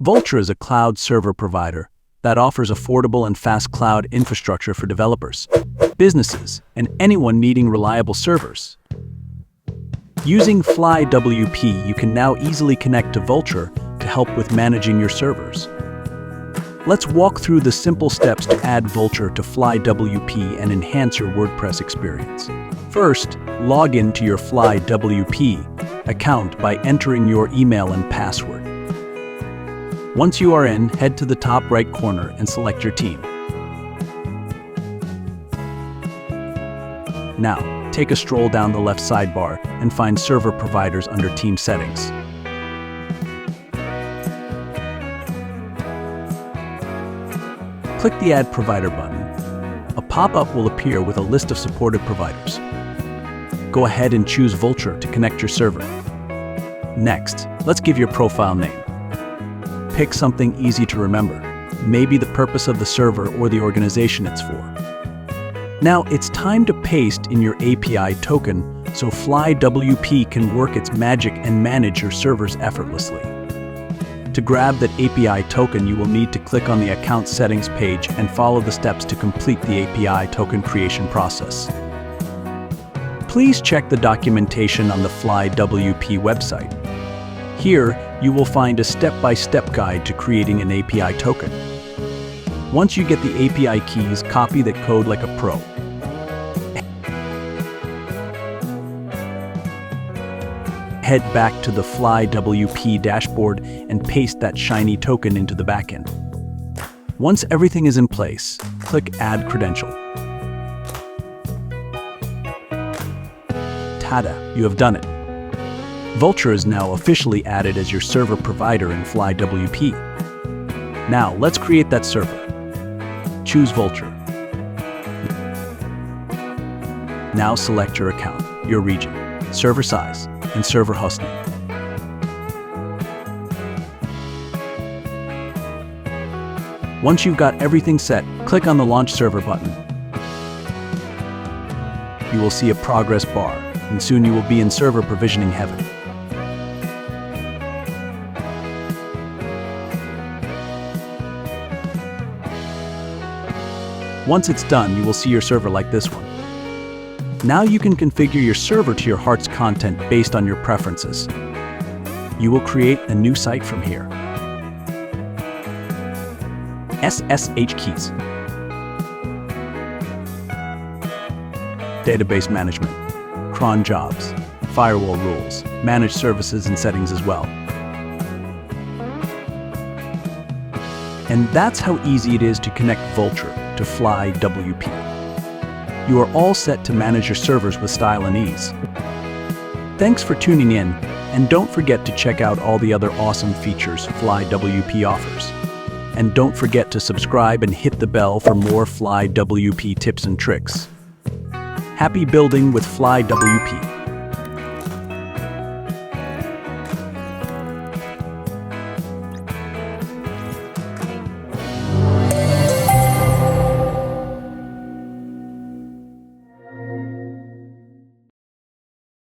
Vultr is a cloud server provider that offers affordable and fast cloud infrastructure for developers, businesses, and anyone needing reliable servers. Using FlyWP, you can now easily connect to Vultr to help with managing your servers. Let's walk through the simple steps to add Vultr to FlyWP and enhance your WordPress experience. First, log in to your FlyWP account by entering your email and password. Once you are in, head to the top right corner and select your team. Now, take a stroll down the left sidebar and find Server Providers under Team Settings. Click the Add Provider button. A pop-up will appear with a list of supported providers. Go ahead and choose Vultr to connect your server. Next, let's give your profile name. Pick something easy to remember, maybe the purpose of the server or the organization it's for. Now it's time to paste in your API token so FlyWP can work its magic and manage your servers effortlessly. To grab that API token, you will need to click on the Account Settings page and follow the steps to complete the API token creation process. Please check the documentation on the FlyWP website. Here, you will find a step-by-step guide to creating an API token. Once you get the API keys, copy that code like a pro. Head back to the FlyWP dashboard and paste that shiny token into the backend. Once everything is in place, click Add Credential. Tada! You have done it. Vultr is now officially added as your server provider in FlyWP. Now, let's create that server. Choose Vultr. Now select your account, your region, server size, and server hostname. Once you've got everything set, click on the Launch Server button. You will see a progress bar, and soon you will be in server provisioning heaven. Once it's done, you will see your server like this one. Now you can configure your server to your heart's content based on your preferences. You will create a new site from here. SSH keys. Database management, cron jobs, firewall rules, managed services and settings as well. And that's how easy it is to connect Vultr to FlyWP. You are all set to manage your servers with style and ease. Thanks for tuning in, and don't forget to check out all the other awesome features FlyWP offers. And don't forget to subscribe and hit the bell for more FlyWP tips and tricks. Happy building with FlyWP!